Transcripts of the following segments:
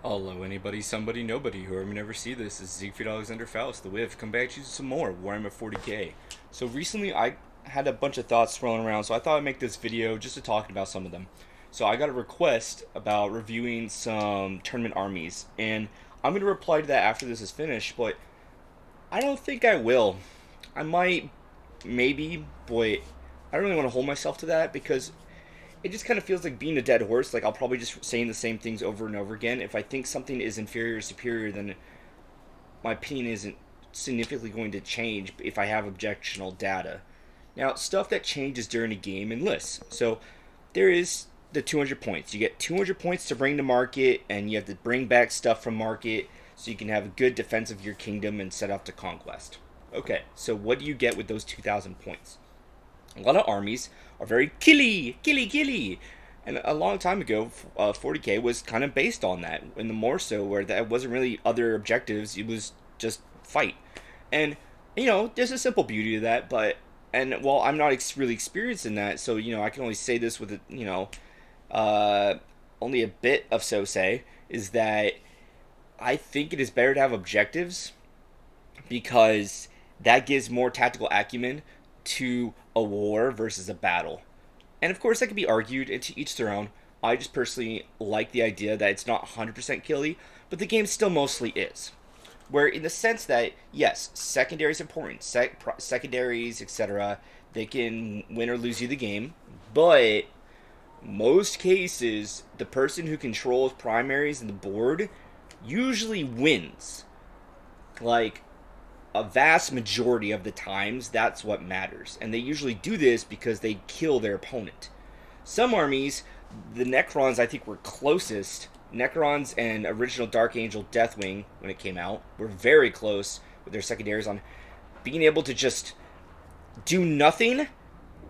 Hello, anybody, somebody, nobody, whoever may never see this. This is Siegfried Alexander Faust, the Wiv, come back to you some more Warhammer 40k. So recently I had a bunch of thoughts swirling around, so I thought I'd make this video just to talk about some of them. So I got a request about reviewing some tournament armies, and I'm going to reply to that after this is finished, but I don't think I will. I might, maybe, but I don't really want to hold myself to that because it just kind of feels like being a dead horse. Like I'll probably just saying the same things over and over again. If I think something is inferior or superior, then my opinion isn't significantly going to change if I have objectional data. Now, stuff that changes during a game and lists. So there is the 200 points. You get 200 points to bring to market, and you have to bring back stuff from market so you can have a good defense of your kingdom and set off to conquest. Okay, so what do you get with those 2,000 points? A lot of armies are very killy. And a long time ago, 40k was kind of based on that, and the more so where that wasn't really other objectives, it was just fight. And, there's a simple beauty to that, and while I'm not really experienced in that, so, I can only say this with, only a bit of so say, is that I think it is better to have objectives because that gives more tactical acumen to a war versus a battle. And of course, that can be argued, and to each their own. I just personally like the idea that it's not 100% killy, but the game still mostly is. Where, in the sense that, yes, secondary is important, secondaries, etc., they can win or lose you the game, but most cases, the person who controls primaries and the board usually wins. Like, a vast majority of the times, that's what matters. And they usually do this because they kill their opponent. Some armies, the Necrons I think were closest. Necrons and original Dark Angel Deathwing, when it came out, were very close with their secondaries on being able to just do nothing,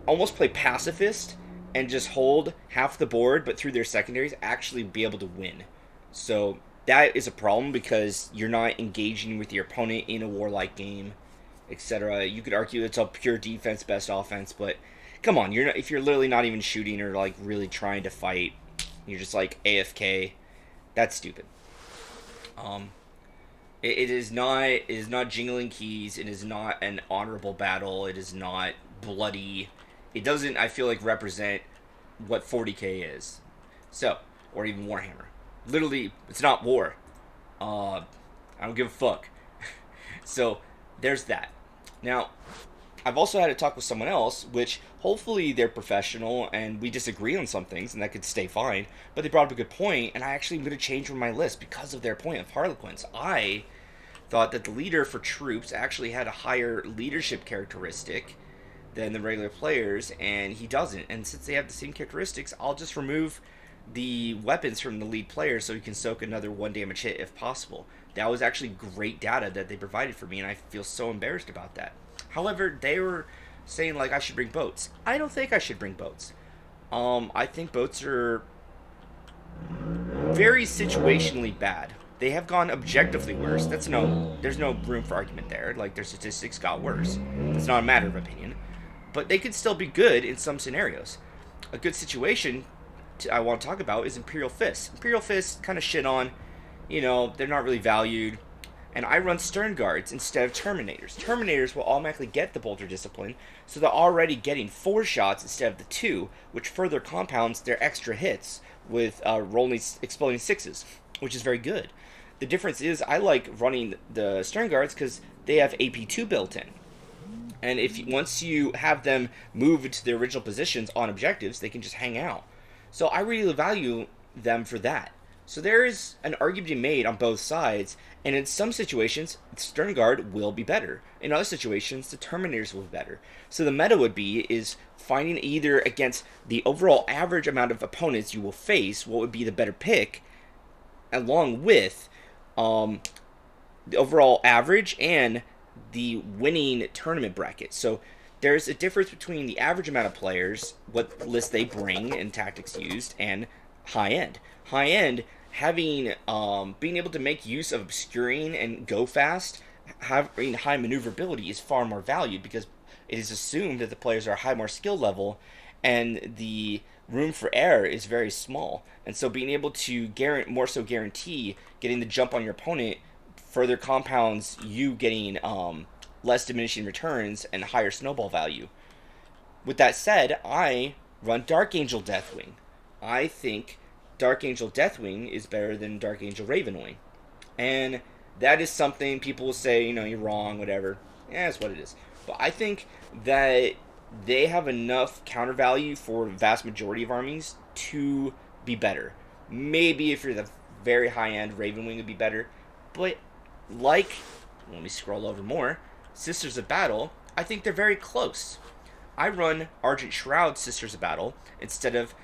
almost play pacifist, and just hold half the board, but through their secondaries actually be able to win. So that is a problem because you're not engaging with your opponent in a warlike game, etc. You could argue it's a pure defense, best offense, but come on, if you're literally not even shooting or like really trying to fight, you're just like AFK. That's stupid. It is not jingling keys. It is not an honorable battle. It is not bloody. It doesn't, I feel like, represent what 40k is. So, or even Warhammer. Literally, it's not war. I don't give a fuck. So, there's that. Now, I've also had a talk with someone else, which hopefully they're professional and we disagree on some things, and that could stay fine. But they brought up a good point, and I actually am going to change from my list because of their point of Harlequins. I thought that the leader for troops actually had a higher leadership characteristic than the regular players, and he doesn't. And since they have the same characteristics, I'll just remove the weapons from the lead player so he can soak another 1 damage hit if possible. That was actually great data that they provided for me, and I feel so embarrassed about that. However, they were saying like I should bring boats. I don't think I should bring boats. I think boats are very situationally bad. They have gone objectively worse. There's no room for argument there. Like their statistics got worse. It's not a matter of opinion, but they could still be good in some scenarios. A good situation I want to talk about is Imperial Fists. Imperial Fists kind of shit on, they're not really valued. And I run Stern Guards instead of Terminators. Terminators will automatically get the Bolter Discipline, so they're already getting 4 shots instead of the 2, which further compounds their extra hits with rolling exploding 6s, which is very good. The difference is I like running the Stern Guards because they have AP2 built in. And once you have them move into their original positions on objectives, they can just hang out. So I really value them for that. So there is an argument to be made on both sides, and in some situations, Stern Guard will be better. In other situations, the Terminators will be better. So the meta would be is finding either against the overall average amount of opponents you will face, what would be the better pick, along with the overall average and the winning tournament bracket. So there's a difference between the average amount of players, what list they bring and tactics used, and high end. High end, having being able to make use of obscuring and go fast, having high maneuverability is far more valued because it is assumed that the players are high more skill level, and the room for error is very small. And so being able to more so guarantee getting the jump on your opponent further compounds you getting less diminishing returns and higher snowball value. With that said, I run Dark Angel Deathwing. I think Dark Angel Deathwing is better than Dark Angel Ravenwing. And that is something people will say, you're wrong, whatever. Yeah, that's what it is. But I think that they have enough counter value for the vast majority of armies to be better. Maybe if you're the very high end, Ravenwing would be better. But like, let me scroll over more, Sisters of Battle, I think they're very close. I run Argent Shroud Sisters of Battle instead of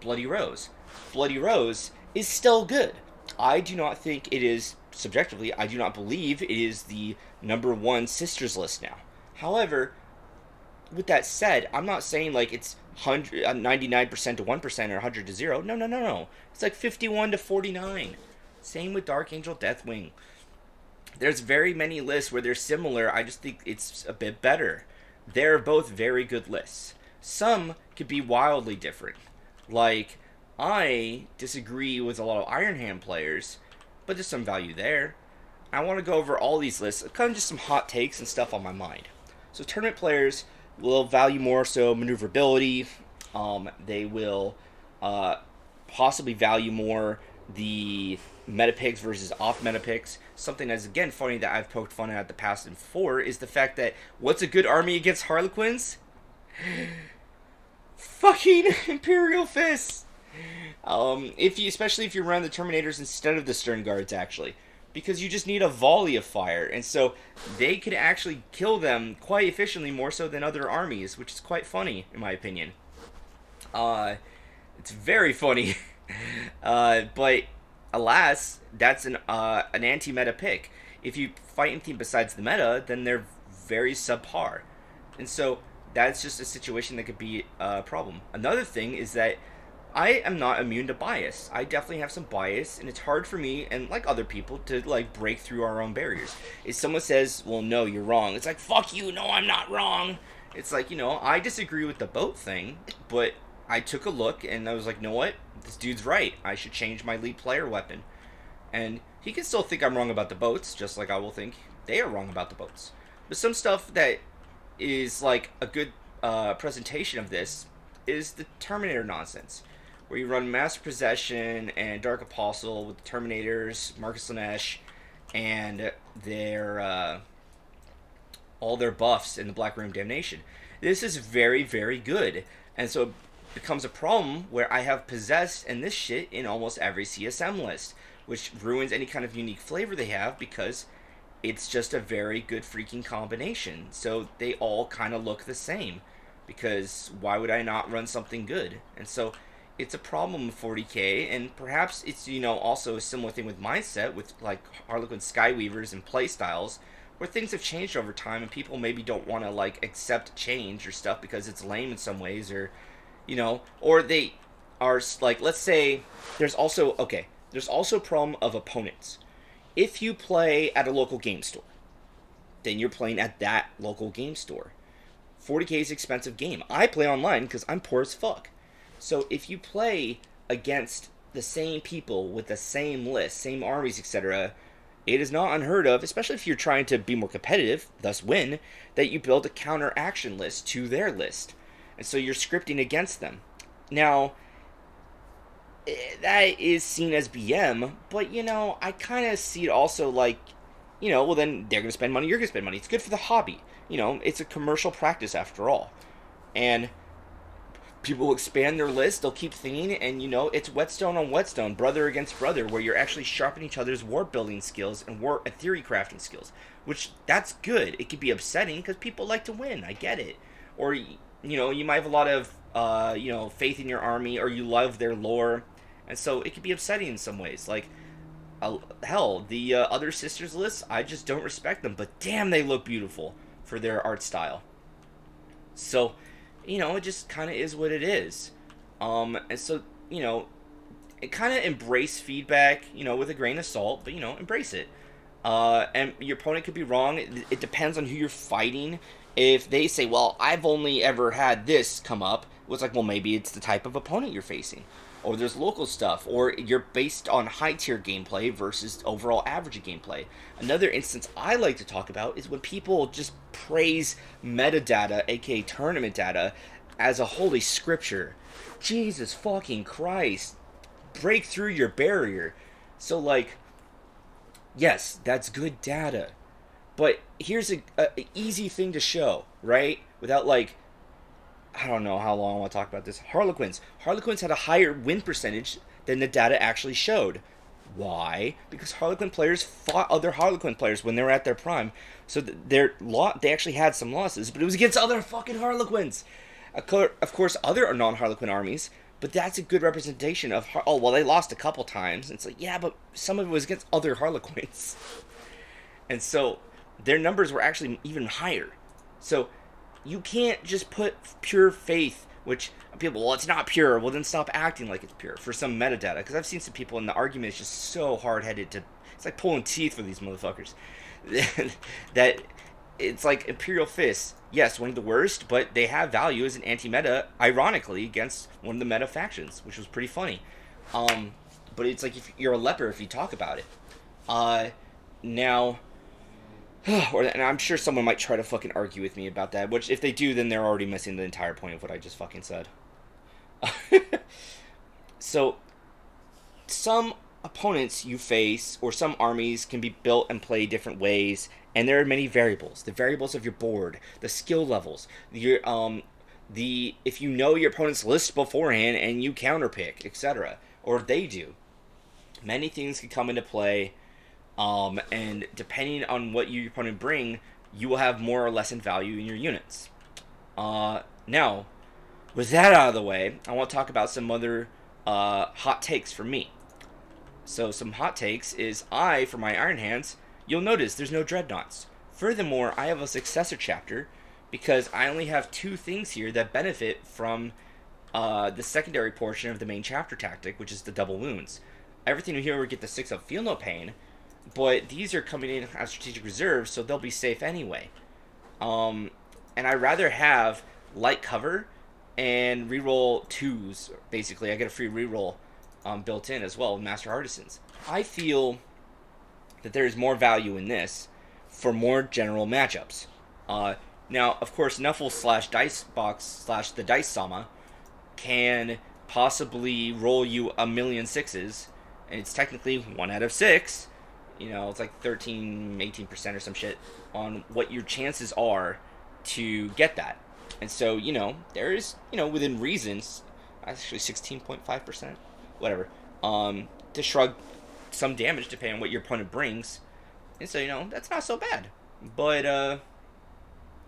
Bloody Rose. Bloody Rose is still good. I do not think it is, subjectively, I do not believe it is the number one Sisters list now. However, with that said, I'm not saying like it's 99% to 1% or 100 to 0. No. It's like 51 to 49. Same with Dark Angel Deathwing. There's very many lists where they're similar. I just think it's a bit better. They're both very good lists. Some could be wildly different. Like, I disagree with a lot of Iron Hand players, but there's some value there. I want to go over all these lists, kind of just some hot takes and stuff on my mind. So tournament players will value more so maneuverability. They will possibly value more the meta picks versus off meta picks. Something that's again funny that I've poked fun at the past and before is the fact that what's a good army against Harlequins? Fucking Imperial Fists. Especially if you run the Terminators instead of the Stern Guards, actually, because you just need a volley of fire, and so they could actually kill them quite efficiently, more so than other armies, which is quite funny in my opinion. It's very funny. But alas, that's an anti-meta pick. If you fight anything besides the meta, then they're very subpar. And so that's just a situation that could be a problem. Another thing is that I am not immune to bias. I definitely have some bias, and it's hard for me, and like other people, to like break through our own barriers. If someone says, well, no, you're wrong, it's like, fuck you, no, I'm not wrong. It's like, I disagree with the boat thing, but I took a look, and I was like, you know what? This dude's right. I should change my lead player weapon. And he can still think I'm wrong about the boats, just like I will think they are wrong about the boats. But some stuff that is like a good presentation of this is the Terminator nonsense, where you run Master Possession and Dark Apostle with the Terminators, Marcus Lanesh, and their all their buffs in the Black Room Damnation. This is very, very good. And so it becomes a problem where I have Possessed and this shit in almost every CSM list, which ruins any kind of unique flavor they have because it's just a very good freaking combination. So they all kind of look the same, because why would I not run something good? And so it's a problem with 40k, and perhaps it's, also a similar thing with mindset, with like Harlequin Skyweavers and playstyles, where things have changed over time, and people maybe don't want to like accept change or stuff because it's lame in some ways, or or they are like, let's say there's also a problem of opponents. If you play at a local game store, then you're playing at that local game store. 40k is an expensive game. I play online because I'm poor as fuck. So if you play against the same people with the same list, same armies, etc., it is not unheard of, especially if you're trying to be more competitive, thus win, that you build a counter action list to their list. And so you're scripting against them. Now, that is seen as BM, but, I kind of see it also like, well, then they're going to spend money, you're going to spend money. It's good for the hobby. It's a commercial practice after all. And people will expand their list, they'll keep thinking, and, it's whetstone on whetstone, brother against brother, where you're actually sharpening each other's war building skills and war theory crafting skills, which, that's good. It could be upsetting because people like to win, I get it. Or, you might have a lot of, faith in your army, or you love their lore, and so it could be upsetting in some ways. Like, hell, the other sisters lists, I just don't respect them, but damn, they look beautiful for their art style. So, it just kind of is what it is. And so, it kind of embrace feedback, with a grain of salt, but, embrace it. And your opponent could be wrong. It depends on who you're fighting. If they say, well, I've only ever had this come up, Well, it's like, well, maybe it's the type of opponent you're facing, or there's local stuff, or you're based on high tier gameplay versus overall average gameplay. Another instance I like to talk about is when people just praise metadata, aka tournament data, as a holy scripture. Jesus fucking Christ. Break through your barrier. So, like, yes, that's good data. But here's a easy thing to show, right? Without, like, I don't know how long I want to talk about this. Harlequins. Harlequins had a higher win percentage than the data actually showed. Why? Because Harlequin players fought other Harlequin players when they were at their prime. So they actually had some losses, but it was against other fucking Harlequins. Of course, other non-Harlequin armies, but that's a good representation of... Oh, well, they lost a couple times. It's like, yeah, but some of it was against other Harlequins. And so their numbers were actually even higher. So you can't just put pure faith, which people, well, it's not pure. Well, then stop acting like it's pure for some metadata. Because I've seen some people, and the argument is just so hard-headed to... It's like pulling teeth for these motherfuckers. That it's like Imperial Fists. Yes, one of the worst, but they have value as an anti-meta, ironically, against one of the meta factions, which was pretty funny. But it's like if you're a leper if you talk about it. Now... and I'm sure someone might try to fucking argue with me about that, which if they do, then they're already missing the entire point of what I just fucking said. So, some opponents you face, or some armies, can be built and played different ways, and there are many variables. The variables of your board, the skill levels, if you know your opponent's list beforehand and you counterpick, etc., or if they do. Many things can come into play. And depending on what your opponent bring, you will have more or less in value in your units. Now, with that out of the way, I want to talk about some other hot takes for me. So some hot takes is for my Iron Hands, you'll notice there's no dreadnoughts. Furthermore, I have a successor chapter because I only have 2 things here that benefit from the secondary portion of the main chapter tactic, which is the double wounds. Everything here will get the 6 up Feel No Pain, but these are coming in as strategic reserves, so they'll be safe anyway. And I'd rather have light cover and reroll 2s. Basically, I get a free reroll built in as well with Master Artisans. I feel that there's more value in this for more general matchups. Now, of course, Nuffle / Dicebox / the Dice Sama can possibly roll you a million 6s, and it's technically 1 out of 6. You know, it's like 18% or some shit on what your chances are to get that. And so, there is, within reasons, actually 16.5%, whatever, to shrug some damage depending on what your opponent brings. And so, that's not so bad. But,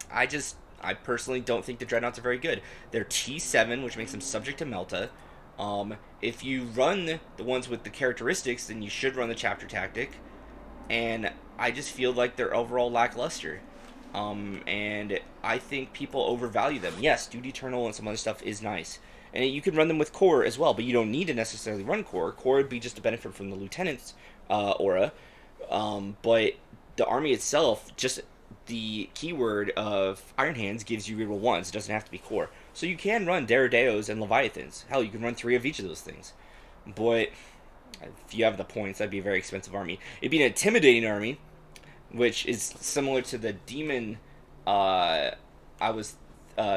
I personally don't think the Dreadnoughts are very good. They're T7, which makes them subject to Melta. If you run the ones with the characteristics, then you should run the chapter tactic. And I just feel like they're overall lackluster. And I think people overvalue them. Yes, Duty Eternal and some other stuff is nice. And you can run them with Core as well, but you don't need to necessarily run Core. Core would be just a benefit from the Lieutenant's aura. But the army itself, just the keyword of Iron Hands gives you reroll 1s. It doesn't have to be Core. So you can run Daradeos and Leviathans. Hell, you can run 3 of each of those things. But if you have the points, that'd be a very expensive army. It'd be an intimidating army, which is similar to the demon I was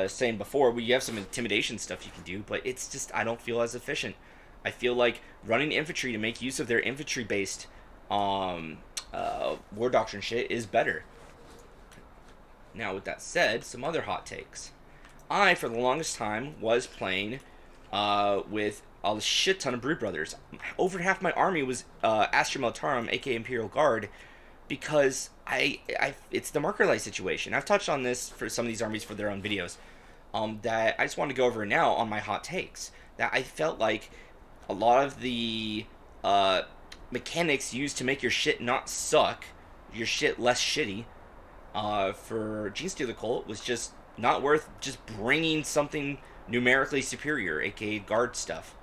saying before, where you have some intimidation stuff you can do, but it's just, I don't feel as efficient. I feel like running infantry to make use of their infantry-based war doctrine shit is better. Now, with that said, some other hot takes. I, for the longest time, was playing with a shit ton of Brood Brothers. Over half my army was Astra Militarum, aka Imperial Guard, because it's the Marker Light situation. I've touched on this for some of these armies for their own videos. That I just want to go over now on my hot takes. That I felt like a lot of the mechanics used to make your shit not suck, your shit less shitty, for Genestealer Cult was just not worth just bringing something numerically superior, aka guard stuff.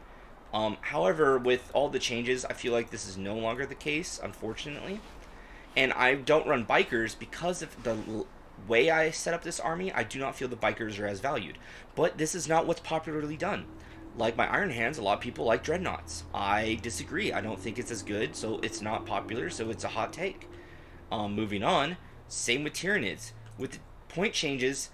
However, with all the changes, I feel like this is no longer the case, unfortunately. And I don't run bikers because of way I set up this army, I do not feel the bikers are as valued. But this is not what's popularly done. Like my Iron Hands, a lot of people like dreadnoughts. I disagree. I don't think it's as good, so it's not popular, so it's a hot take. Moving on, same with Tyranids. With the point changes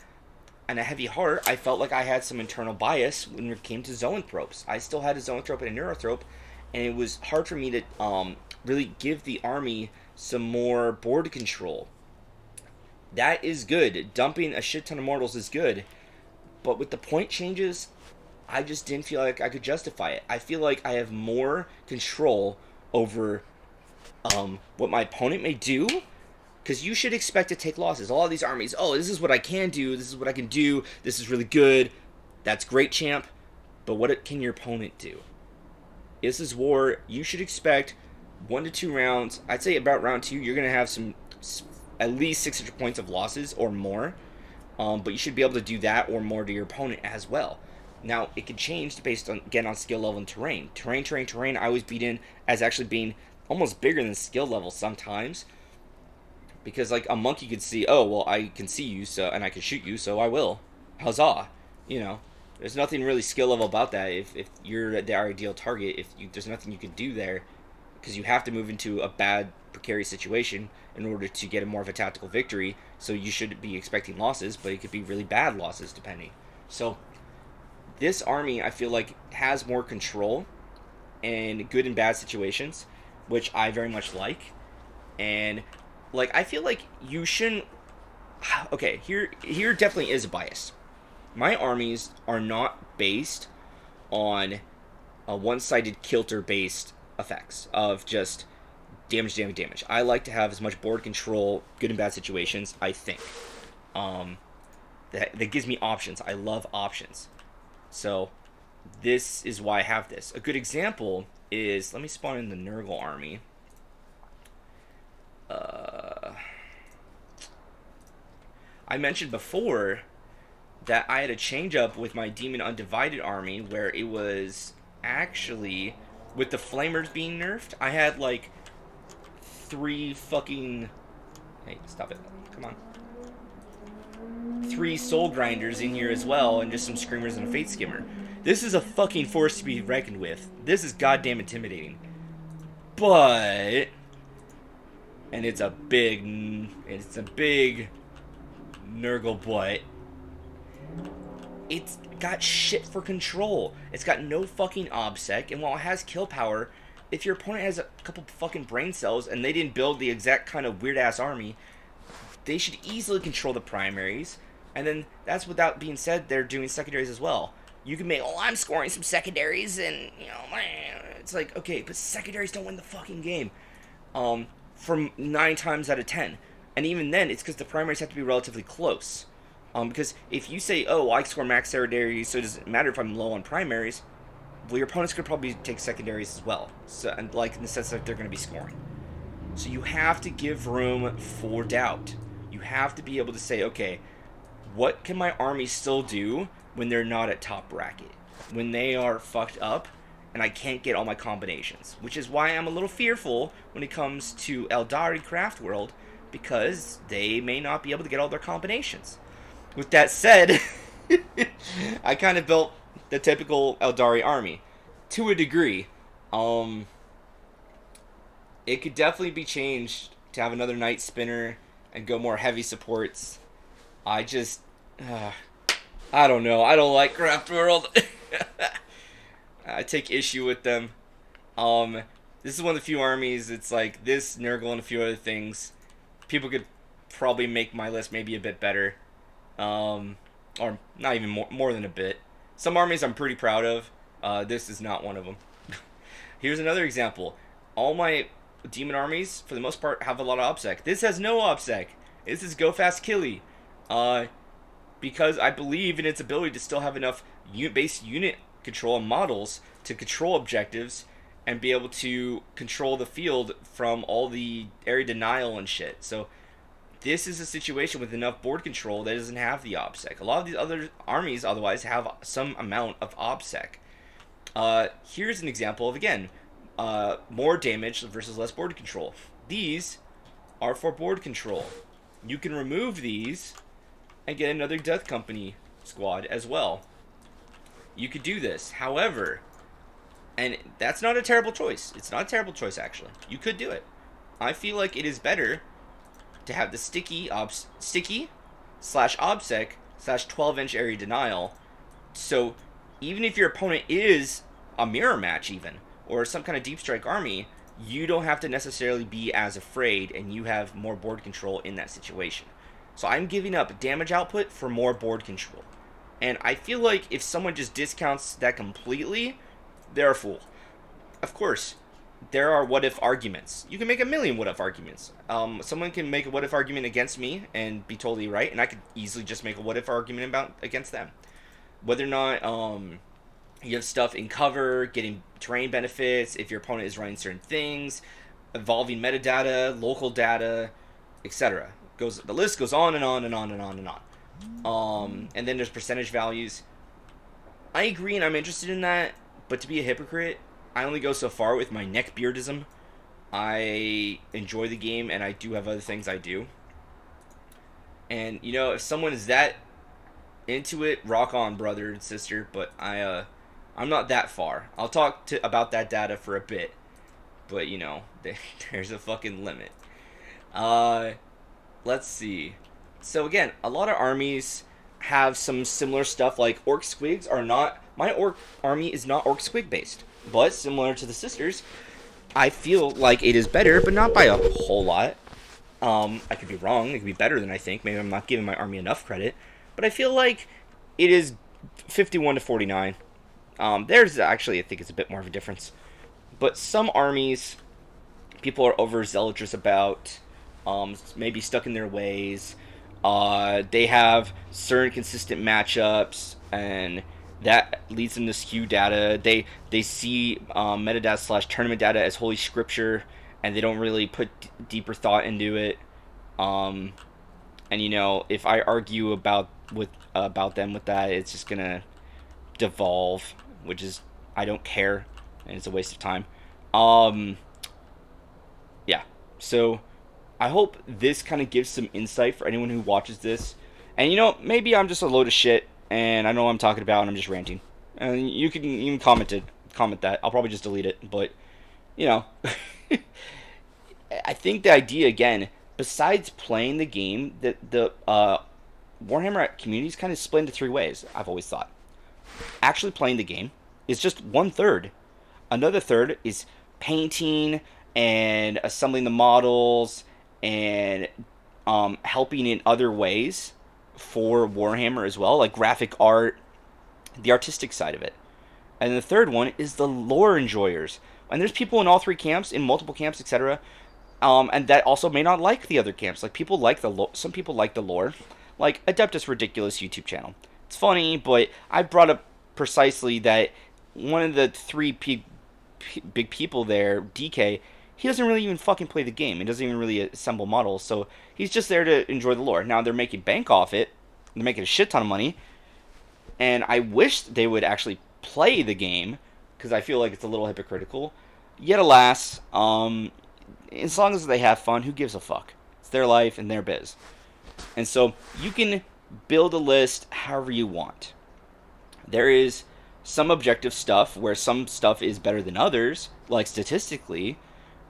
and a heavy heart, I felt like I had some internal bias when it came to zoanthropes. I still had a zoanthrope and a neurothrope, and it was hard for me to really give the army some more board control. That is good. Dumping a shit ton of mortals is good, but with the point changes, I just didn't feel like I could justify it. I feel like I have more control over what my opponent may do, because you should expect to take losses. All of these armies, oh, this is what I can do, this is what I can do, this is really good, that's great, champ, but what can your opponent do? This is war. You should expect 1 to 2 rounds. I'd say about round 2, you're going to have some at least 600 points of losses or more, but you should be able to do that or more to your opponent as well. Now, it can change based on, again, on skill level and terrain. Terrain, I always beat in as actually being almost bigger than skill level sometimes. Because, like, a monkey could see, oh, well, I can see you, so, and I can shoot you, so I will. Huzzah. You know, there's nothing really skill level about that. If you're the ideal target, there's nothing you can do there, because you have to move into a bad, precarious situation in order to get more of a tactical victory, so you should be expecting losses, but it could be really bad losses, depending. So, this army, I feel like, has more control in good and bad situations, which I very much like. And, like, I feel like you shouldn't... Okay, here definitely is a bias. My armies are not based on a one-sided kilter-based effects of just damage. I like to have as much board control, good and bad situations, I think. That gives me options. I love options. So, this is why I have this. A good example is, let me spawn in the Nurgle army. I mentioned before that I had a change up with my Demon Undivided army where it was actually, with the Flamers being nerfed, I had like 3 fucking... Hey, stop it. Come on. 3 Soul Grinders in here as well, and just some Screamers and a Fate Skimmer. This is a fucking force to be reckoned with. This is goddamn intimidating. But... And it's a big Nurgle butt. It's got shit for control. It's got no fucking obsec, and while it has kill power, if your opponent has a couple fucking brain cells and they didn't build the exact kind of weird-ass army, they should easily control the primaries. And then, that's without being said, they're doing secondaries as well. You can make, oh, I'm scoring some secondaries, and, you know, it's like, okay, but secondaries don't win the fucking game. From 9 times out of 10. And even then, it's because the primaries have to be relatively close. Because if you say, oh, I score max secondaries, so it doesn't matter if I'm low on primaries, well, your opponents could probably take secondaries as well. So, and like, in the sense that they're going to be scoring. So you have to give room for doubt. You have to be able to say, okay, what can my army still do when they're not at top bracket? When they are fucked up and I can't get all my combinations. Which is why I'm a little fearful when it comes to Eldari Craft World, because they may not be able to get all their combinations. With that said, I kind of built the typical Eldari army. To a degree. It could definitely be changed to have another Night Spinner and go more heavy supports. I just... I don't know. I don't like Craft World. I take issue with them. This is one of the few armies, it's like this, Nurgle, and a few other things. People could probably make my list maybe a bit better. Or not even more than a bit. Some armies I'm pretty proud of. This is not one of them. Here's another example. All my demon armies, for the most part, have a lot of OBSEC. This has no OBSEC. This is Go Fast Killy. Because I believe in its ability to still have enough base unit control and models to control objectives and be able to control the field from all the area denial and shit. So this is a situation with enough board control that doesn't have the OBSEC. A lot of these other armies otherwise have some amount of OBSEC. Here's an example of, again, more damage versus less board control. These are for board control. you can remove these and get another Death Company squad as well. You could do this. However, and that's not a terrible choice. It's not a terrible choice, actually. You could do it. I feel like it is better to have the sticky slash obsec slash 12-inch area denial. So even if your opponent is a mirror match even, or some kind of deep strike army, you don't have to necessarily be as afraid, and you have more board control in that situation. So I'm giving up damage output for more board control. And I feel like if someone just discounts that completely, they're a fool. Of course, there are what-if arguments. You can make a million what-if arguments. Someone can make a what-if argument against me and be totally right, and I could easily just make a what-if argument against them. Whether or not you have stuff in cover, getting terrain benefits, if your opponent is running certain things, evolving metadata, local data, etc. The list goes on and on and on and on and on. And then there's percentage values. I agree and I'm interested in that, but to be a hypocrite, I only go so far with my neckbeardism. I enjoy the game and I do have other things I do. And, you know, if someone is that into it, rock on, brother and sister, but I'm not that far. I'll talk about that data for a bit, but, you know, there's a fucking limit. Let's see. So again, a lot of armies have some similar stuff, like Orc Squigs are not... My Orc army is not Orc Squig based, but similar to the sisters, I feel like it is better, but not by a whole lot. I could be wrong. It could be better than I think. Maybe I'm not giving my army enough credit, but I feel like it is 51 to 49. There's actually, I think it's a bit more of a difference. But some armies, people are overzealous about, maybe stuck in their ways. They have certain consistent matchups, and that leads them to skew data. They see metadata slash tournament data as holy scripture, and they don't really put deeper thought into it. And you know, if I argue about them with that, it's just gonna devolve, which is, I don't care, and it's a waste of time. Yeah, so I hope this kind of gives some insight for anyone who watches this. And you know, maybe I'm just a load of shit and I know what I'm talking about and I'm just ranting. And you can even comment that. I'll probably just delete it, but you know, I think the idea, again, besides playing the game, the Warhammer community is kind of split into three ways, I've always thought. Actually playing the game is just 1/3. Another third is painting and assembling the models and helping in other ways for Warhammer as well, like graphic art, the artistic side of it. And the third one is the lore enjoyers. And there's people in all three camps, in multiple camps, etc. And that also may not like the other camps. Like, people like the lore. Some people like the lore. Like Adeptus Ridiculous YouTube channel. It's funny, but I brought up precisely that one of the three big people there, DK, he doesn't really even fucking play the game. He doesn't even really assemble models. So he's just there to enjoy the lore. Now, they're making bank off it. They're making a shit ton of money. And I wish they would actually play the game, because I feel like it's a little hypocritical. Yet alas, as long as they have fun, who gives a fuck? It's their life and their biz. And so you can build a list however you want. There is some objective stuff where some stuff is better than others, like statistically,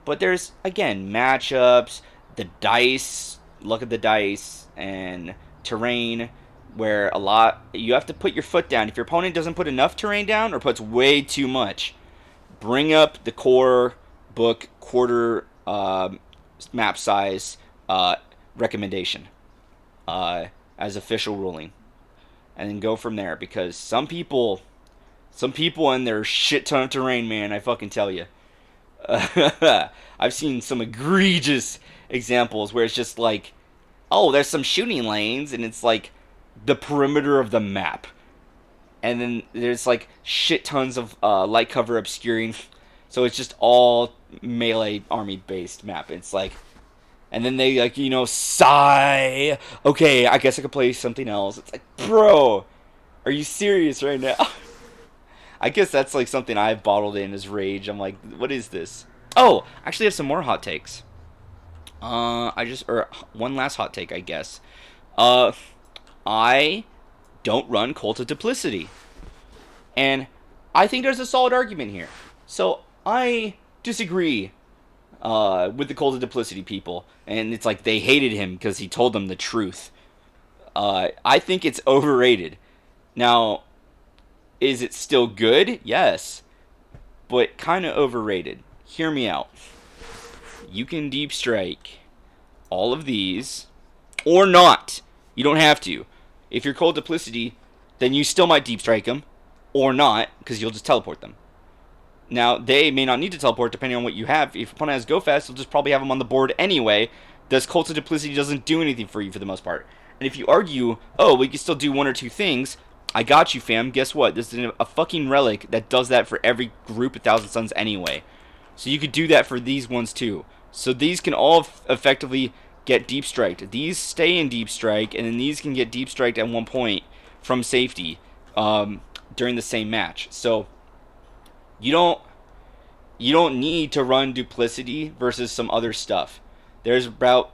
but there's, again, matchups, the dice, look at the dice, and terrain, where a lot, you have to put your foot down. If your opponent doesn't put enough terrain down or puts way too much, bring up the core book quarter map size recommendation as official ruling, and then go from there, because some people and their shit ton of terrain, man, I fucking tell you. I've seen some egregious examples where it's just like, oh, there's some shooting lanes, and it's like the perimeter of the map, and then there's like shit tons of light cover obscuring, so it's just all melee army based map. It's like, and then they, like, you know, sigh, okay, I guess I could play something else. It's like, bro, are you serious right now? I guess that's like something I've bottled in as rage. I'm like, what is this? Oh, I actually have some more hot takes. or one last hot take, I guess. Uh, I don't run Cult of Duplicity. And I think there's a solid argument here. So I disagree with the Cult of Duplicity people. And it's like they hated him because he told them the truth. I think it's overrated. Now, is it still good? Yes. But kind of overrated. Hear me out. You can deep strike all of these, or not. You don't have to. If you're Cold Duplicity, then you still might deep strike them, or not, because you'll just teleport them. Now, they may not need to teleport depending on what you have. If your opponent has Go Fast, you'll just probably have them on the board anyway. Thus, Cult of Duplicity doesn't do anything for you for the most part. And if you argue, oh, we can still do one or two things, I got you, fam. Guess what? This is a fucking relic that does that for every group of Thousand Suns anyway. So you could do that for these ones too. So these can all effectively get deep striked. These stay in deep strike, and then these can get deep striked at one point from safety during the same match. So you don't need to run duplicity versus some other stuff. There's about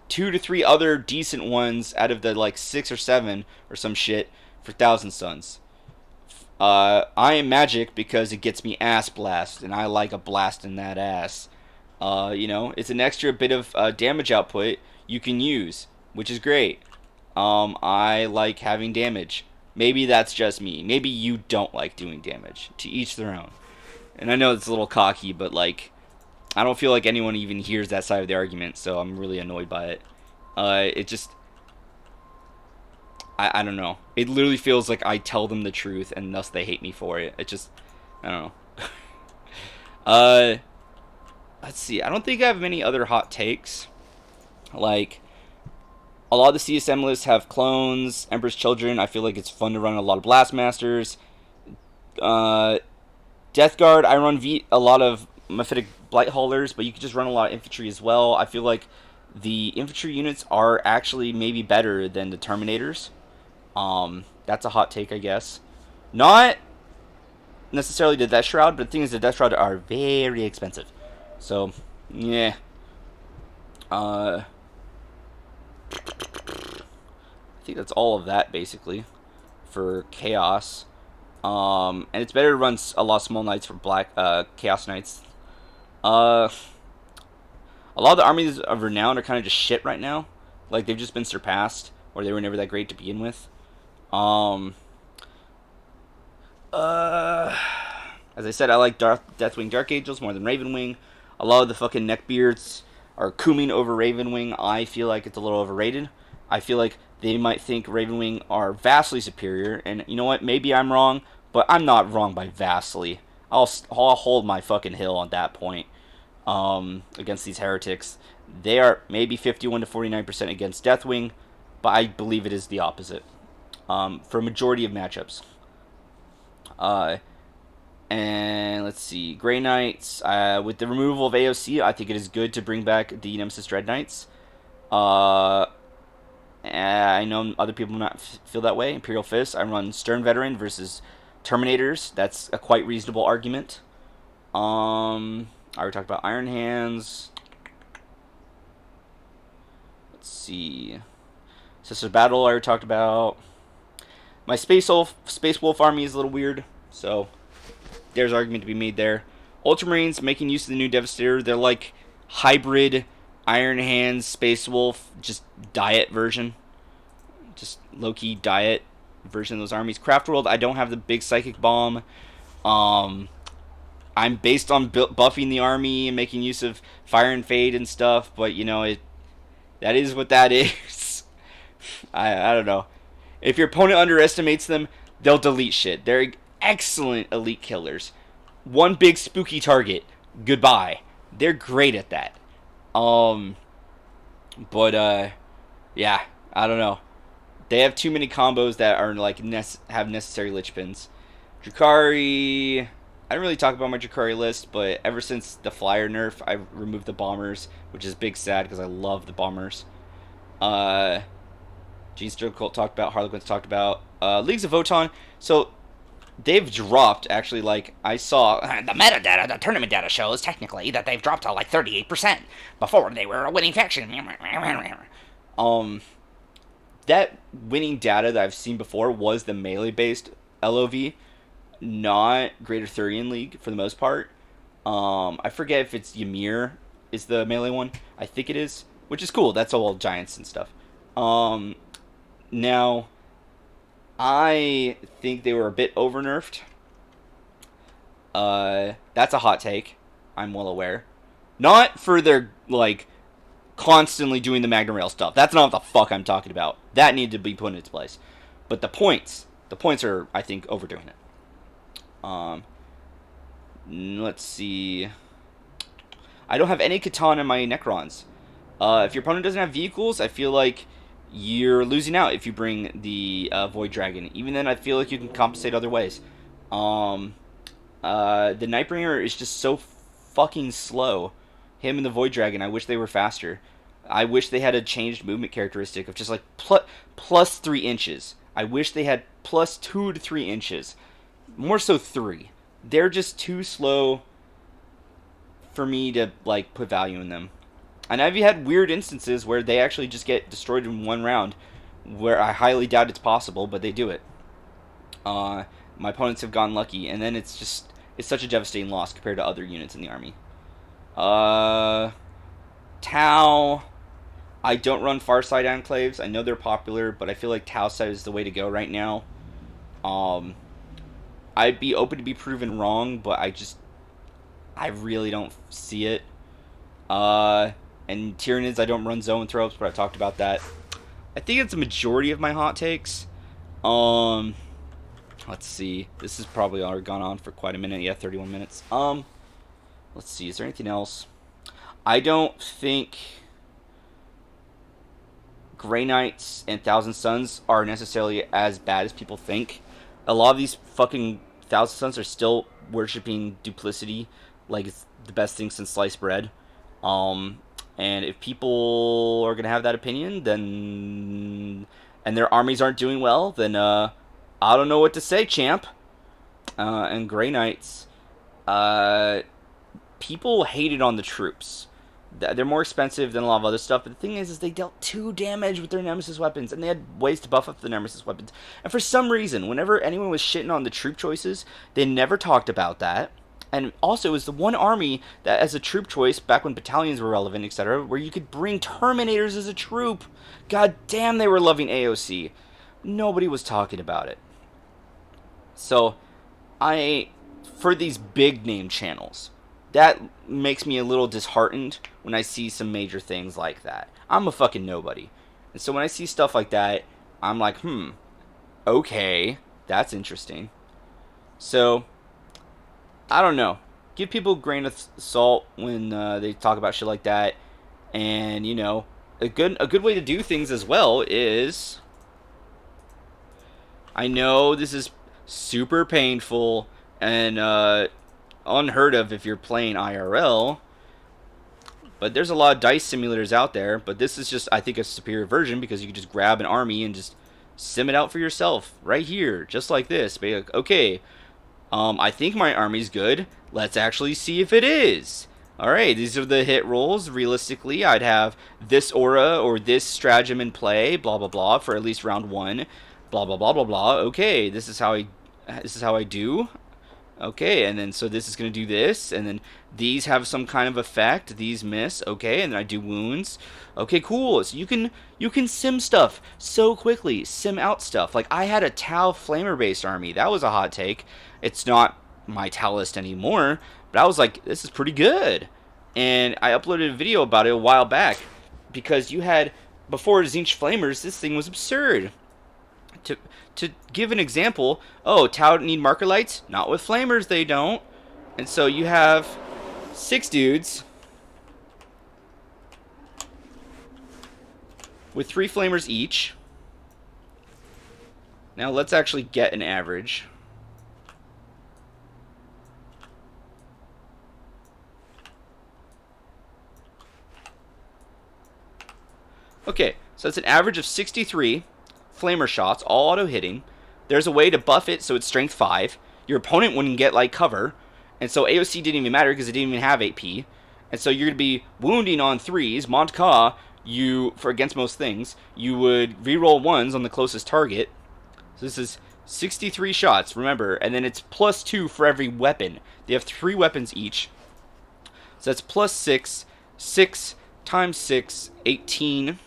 2 to 3 other decent ones out of the like 6 or 7 or some shit for Thousand Suns. I am Magic because it gets me ass blast, and I like a blast in that ass. It's an extra bit of damage output you can use, which is great. I like having damage. Maybe that's just me. Maybe you don't like doing damage. To each their own. And I know it's a little cocky, but like, I don't feel like anyone even hears that side of the argument, so I'm really annoyed by it. It just, I don't know. It literally feels like I tell them the truth, and thus they hate me for it. It just, I don't know. Let's see. I don't think I have many other hot takes. Like, a lot of the CSM lists have clones, Emperor's Children. I feel like it's fun to run a lot of Blastmasters. Death Guard, I run a lot of Mephitic Blight Haulers, but you can just run a lot of infantry as well. I feel like the infantry units are actually maybe better than the Terminators. That's a hot take, I guess. Not necessarily the Death Shroud, but the thing is the Death Shroud are very expensive. So, yeah. I think that's all of that, basically, for Chaos. And it's better to run a lot of Small Knights for Chaos Knights. A lot of the armies of Renown are kind of just shit right now. Like, they've just been surpassed, or they were never that great to begin with. As I said, I like Deathwing Dark Angels more than Ravenwing. A lot of the fucking neckbeards are cooming over Ravenwing. I feel like it's a little overrated. I feel like they might think Ravenwing are vastly superior, and you know what? Maybe I'm wrong, but I'm not wrong by vastly. I'll hold my fucking hill on that point against these heretics. They are maybe 51 to 49% against Deathwing, but I believe it is the opposite for a majority of matchups. And let's see, Grey Knights. With the removal of AOC, I think it is good to bring back the Nemesis Dread Knights. I know other people might not feel that way. Imperial Fist, I run Stern Veteran versus Terminators. That's a quite reasonable argument. I already talked about Iron Hands. Let's see. Sister Battle, I already talked about. My Space Wolf army is a little weird, so there's argument to be made there. Ultramarines, making use of the new Devastator. They're like hybrid Iron Hands, Space Wolf, just diet version. Just low-key diet version of those armies. Craft World, I don't have the big Psychic Bomb. I'm based on buffing the army and making use of Fire and Fade and stuff, but that is what that is. I don't know. If your opponent underestimates them, they'll delete shit. They're excellent elite killers. One big spooky target, goodbye. They're great at that. Yeah, I don't know. They have too many combos that are like have necessary lich pins. Drukhari, I didn't really talk about my Drukhari list, but ever since the flyer nerf, I removed the bombers, which is big sad because I love the bombers. Gene Stroke talked about, Harlequins talked about, Leagues of Voton. So they've dropped, actually, like, I saw... The metadata, the tournament data shows technically that they've dropped to like 38%. Before they were a winning faction. Um, that winning data that I've seen before was the melee-based LOV, not Greater Thurian League for the most part. I forget if it's Ymir is the melee one. I think it is, which is cool. That's all giants and stuff. Now, I think they were a bit over nerfed. That's a hot take. I'm well aware. Not for their, like, constantly doing the Magnum Rail stuff. That's not what the fuck I'm talking about. That needed to be put in its place. But the points are, I think, overdoing it. Let's see. I don't have any katana in my Necrons. If your opponent doesn't have vehicles, I feel like you're losing out if you bring the Void Dragon. Even then, I feel like you can compensate other ways. The Nightbringer is just so fucking slow. Him and the Void Dragon, I wish they were faster. I wish they had a changed movement characteristic of just like plus 3 inches. I wish they had plus 2 to 3 inches. More so 3. They're just too slow for me to like put value in them. And I've had weird instances where they actually just get destroyed in one round, where I highly doubt it's possible, but they do it. My opponents have gone lucky, and then it's such a devastating loss compared to other units in the army. Tau. I don't run Farside Enclaves. I know they're popular, but I feel like Tau side is the way to go right now. I'd be open to be proven wrong, but I really don't see it. And Tyranids, I don't run Zoanthropes, but I've talked about that. I think it's a majority of my hot takes. Let's see. This has probably already gone on for quite a minute. Yeah, 31 minutes. Let's see. Is there anything else? I don't think Grey Knights and Thousand Suns are necessarily as bad as people think. A lot of these fucking Thousand Suns are still worshipping duplicity like it's the best thing since sliced bread. And if people are gonna have that opinion, then and their armies aren't doing well, then I don't know what to say, champ. And Grey Knights, people hated on the troops. They're more expensive than a lot of other stuff, but the thing is they dealt 2 damage with their Nemesis weapons, and they had ways to buff up the Nemesis weapons. And for some reason, whenever anyone was shitting on the troop choices, they never talked about that. And also, it was the one army that, as a troop choice, back when battalions were relevant, etc., where you could bring Terminators as a troop. God damn, they were loving AOC. Nobody was talking about it. So, for these big name channels, that makes me a little disheartened when I see some major things like that. I'm a fucking nobody. And so when I see stuff like that, I'm like, okay, that's interesting. So, I don't know. Give people a grain of salt when they talk about shit like that. And, you know, a good way to do things as well is... I know this is super painful and unheard of if you're playing IRL, but there's a lot of dice simulators out there, but this is just, I think, a superior version because you can just grab an army and just sim it out for yourself right here, just like this. Be like, okay, I think my army's good. Let's actually see if it is. Alright, these are the hit rolls. Realistically, I'd have this aura or this stratagem in play, blah blah blah, for at least round 1. Blah blah blah blah blah. Okay, this is how I do. Okay, and then so this is going to do this, and then these have some kind of effect, these miss, okay, and then I do wounds. Okay, cool. So you can sim stuff so quickly, sim out stuff. Like, I had a Tau Flamer-based army. That was a hot take. It's not my Tau list anymore, but I was like, this is pretty good. And I uploaded a video about it a while back, because you had, before Tzeentch Flamers, this thing was absurd. To give an example, Tau need marker lights? Not with Flamers, they don't. And so you have 6 dudes with 3 Flamers each. Now let's actually get an average. Okay, so it's an average of 63 Flamer shots, all auto hitting. There's a way to buff it so it's strength 5. Your opponent wouldn't get like cover, and so AOC didn't even matter because it didn't even have 8p. And so you're gonna be wounding on 3s. Mont Ka, you for against most things, you would reroll 1s on the closest target. So this is 63 shots, remember, and then it's +2 for every weapon. They have 3 weapons each. So that's +6. 6 times 6, 18.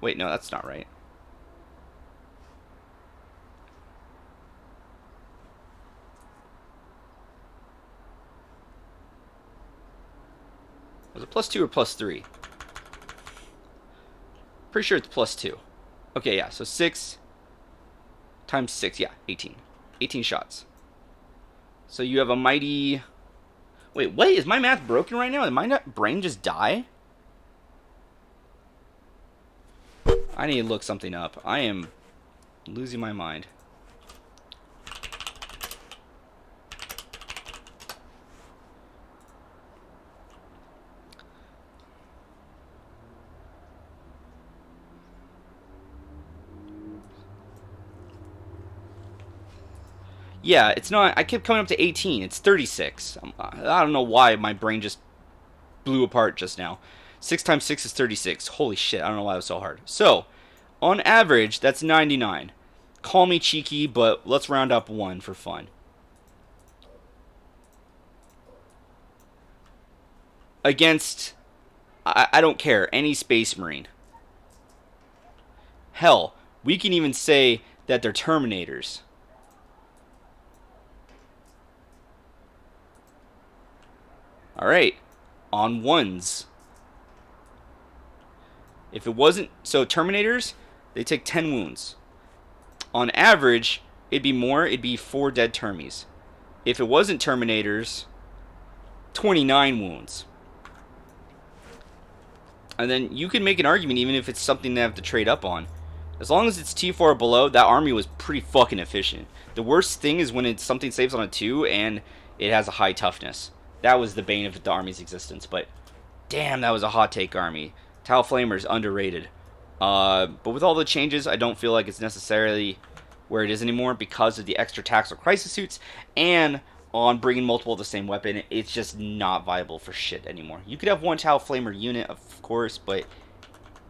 Wait, no, that's not right. Was it +2 or +3? Pretty sure it's +2. Okay, yeah, so 6 times 6, yeah, 18. 18 shots. So you have a mighty... Wait, what? Is my math broken right now? Did my brain just die? I need to look something up. I am losing my mind. Yeah, it's not... I kept coming up to 18. It's 36. I don't know why my brain just blew apart just now. 6 times 6 is 36. Holy shit, I don't know why it was so hard. So, on average, that's 99. Call me cheeky, but let's round up 1 for fun. Against... I don't care. Any Space Marine. Hell, we can even say that they're Terminators. Alright, on 1s. If it wasn't... So, Terminators, they take 10 wounds. On average, it'd be more. It'd be 4 dead Termies. If it wasn't Terminators, 29 wounds. And then you can make an argument even if it's something they have to trade up on. As long as it's T4 or below, that army was pretty fucking efficient. The worst thing is when it's something saves on a 2 and it has a high toughness. That was the bane of the army's existence, but damn, that was a hot take army. Tau Flamer's underrated. But with all the changes, I don't feel like it's necessarily where it is anymore because of the extra taxal crisis suits and on bringing multiple of the same weapon. It's just not viable for shit anymore. You could have one Tau Flamer unit, of course, but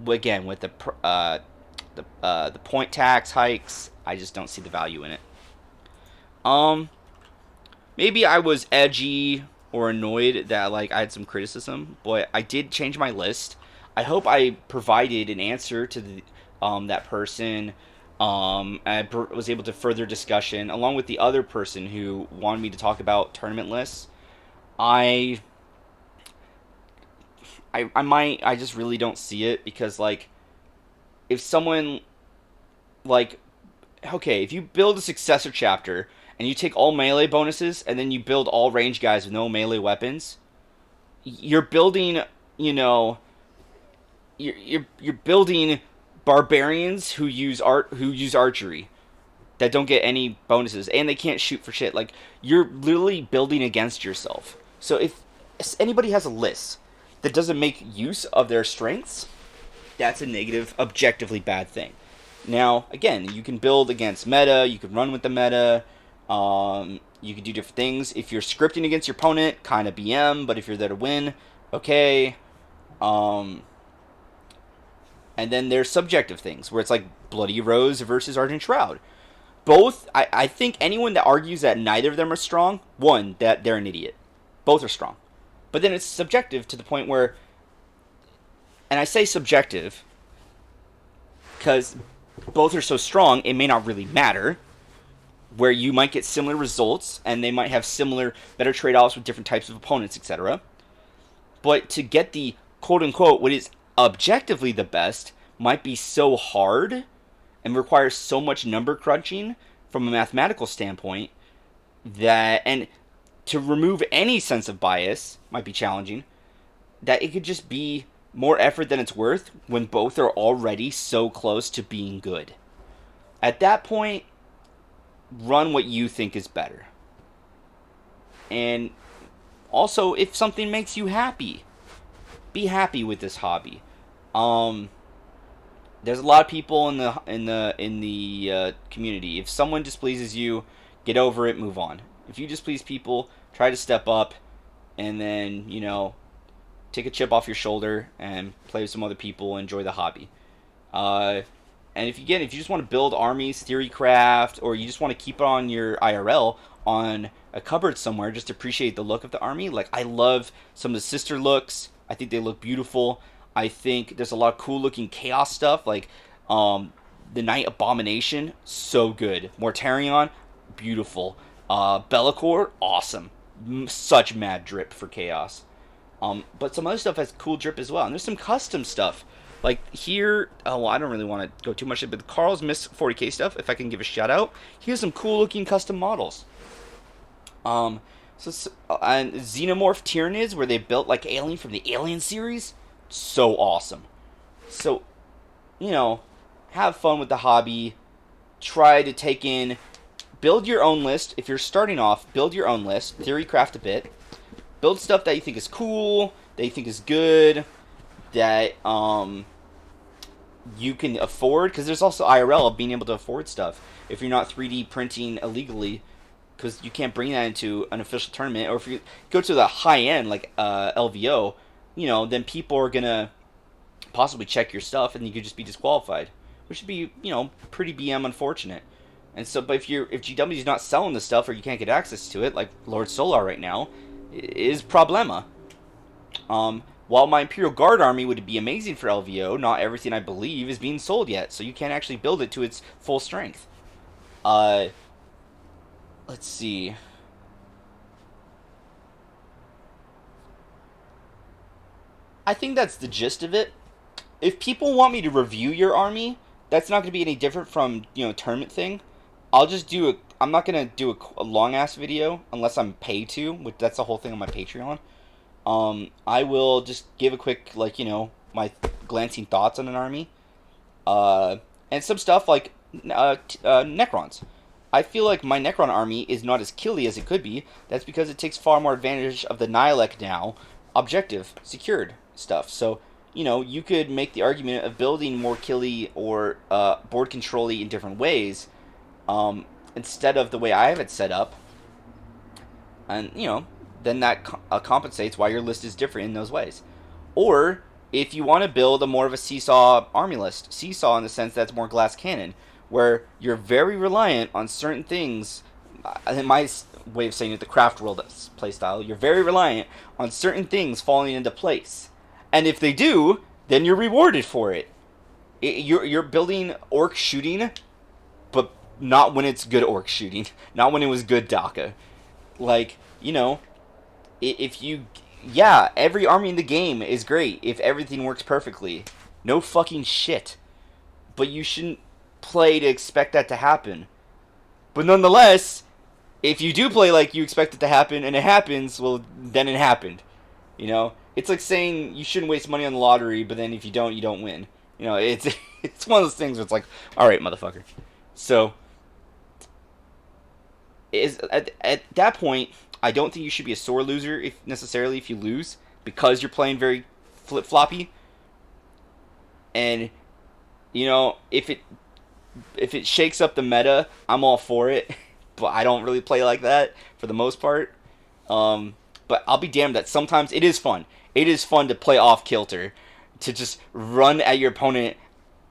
again, with the point tax hikes, I just don't see the value in it. Maybe I was edgy or annoyed that like I had some criticism, but I did change my list. I hope I provided an answer to the that person. I was able to further discussion along with the other person who wanted me to talk about tournament lists. I just really don't see it because like if someone like okay, if you build a successor chapter and you take all melee bonuses and then you build all range guys with no melee weapons, you're building, you know, you're building barbarians who use archery that don't get any bonuses and they can't shoot for shit. Like you're literally building against yourself. So if anybody has a list that doesn't make use of their strengths, that's a negative, objectively bad thing. Now, again, you can build against meta, you can run with the meta, you can do different things. If you're scripting against your opponent, kind of BM, but if you're there to win, okay. And then there's subjective things, where it's like Bloody Rose versus Ardent Shroud. Both, I think anyone that argues that neither of them are strong, one, that they're an idiot. Both are strong. But then it's subjective to the point where, and I say subjective, because both are so strong, it may not really matter, where you might get similar results, and they might have similar, better trade-offs with different types of opponents, etc. But to get the quote-unquote, what is objectively the best, might be so hard, and requires so much number crunching from a mathematical standpoint, that, and to remove any sense of bias, might be challenging, that it could just be more effort than it's worth when both are already so close to being good. At that point, run what you think is better. And also, if something makes you happy, be happy with this hobby. there's a lot of people in the community. If someone displeases you, get over it, move on. If you displease people, try to step up, and then take a chip off your shoulder and play with some other people. Enjoy the hobby. Uh, and if you just want to build armies, theorycraft, or you just want to keep it on your IRL on a cupboard somewhere, just appreciate the look of the army. Like, I love some of the sister looks. I think they look beautiful. I think there's a lot of cool looking chaos stuff, like the Night Abomination, so good. Mortarion, beautiful. Be'lakor, awesome. Such mad drip for chaos. But some other stuff has cool drip as well. And there's some custom stuff. Like here, well, I don't really want to go too much into it, but Carl's Miss 40k stuff, if I can give a shout out, here's some cool looking custom models. And Xenomorph Tyranids, where they built like Alien from the Alien series, so awesome. So, have fun with the hobby. Try to build your own list. If you're starting off, build your own list. Theorycraft a bit. Build stuff that you think is cool, that you think is good, that you can afford. Because there's also IRL of being able to afford stuff. If you're not 3D printing illegally, because you can't bring that into an official tournament. Or if you go to the high end, like LVO, then people are going to possibly check your stuff and you could just be disqualified. Which would be, pretty BM unfortunate. And so, but if GW is not selling the stuff or you can't get access to it, like Lord Solar right now, is problema. While my Imperial Guard army would be amazing for LVO, not everything I believe is being sold yet, so you can't actually build it to its full strength. Let's see. I think that's the gist of it. If people want me to review your army, that's not going to be any different from, tournament thing. I'll just I'm not going to do a long-ass video unless I'm paid to, which that's the whole thing on my Patreon. I will just give a quick, my glancing thoughts on an army. And some stuff like Necrons. I feel like my Necron army is not as killy as it could be. That's because it takes far more advantage of the Nihilek now, objective, secured stuff. So, you could make the argument of building more killy or board control-y in different ways, instead of the way I have it set up. And, then that compensates why your list is different in those ways. Or, if you want to build a more of a seesaw army list, seesaw in the sense that's more glass cannon, where you're very reliant on certain things. I think my way of saying it, the craft world playstyle, you're very reliant on certain things falling into place. And if they do, then you're rewarded for it. You're building orc shooting, but not when it's good orc shooting. Not when it was good DACA. Like, every army in the game is great if everything works perfectly. No fucking shit. But you shouldn't play to expect that to happen. But nonetheless, if you do play like you expect it to happen and it happens, well, then it happened. It's like saying you shouldn't waste money on the lottery, but then if you don't win. It's it's one of those things where it's like, all right, motherfucker. So, at that point, I don't think you should be a sore loser if you lose, because you're playing very flip-floppy. And, if it shakes up the meta, I'm all for it. But I don't really play like that for the most part. But I'll be damned that sometimes it is fun. It is fun to play off kilter, to just run at your opponent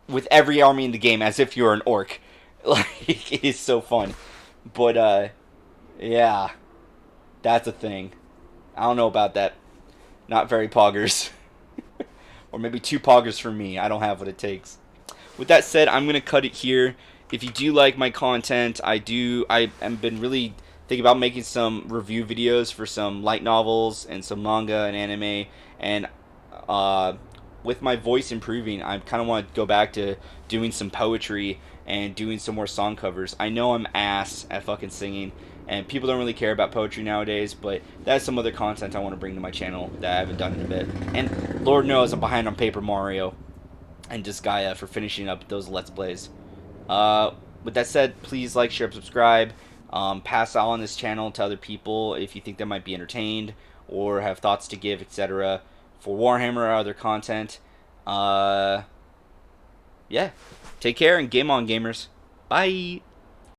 with every army in the game as if you're an orc. Like, it is so fun. But yeah, that's a thing. I don't know about that. Not very poggers. Or maybe 2 poggers for me. I don't have what it takes. With that said, I'm going to cut it here. If you do like my content, I have been really thinking about making some review videos for some light novels and some manga and anime. And with my voice improving, I kind of want to go back to doing some poetry and doing some more song covers. I know I'm ass at fucking singing, and people don't really care about poetry nowadays, but that's some other content I want to bring to my channel that I haven't done in a bit. And Lord knows I'm behind on Paper Mario and Disgaea for finishing up those Let's Plays. With that said, please like, share, subscribe. Pass on this channel to other people if you think they might be entertained or have thoughts to give, etc. for Warhammer or other content. Yeah. Take care and game on, gamers. Bye.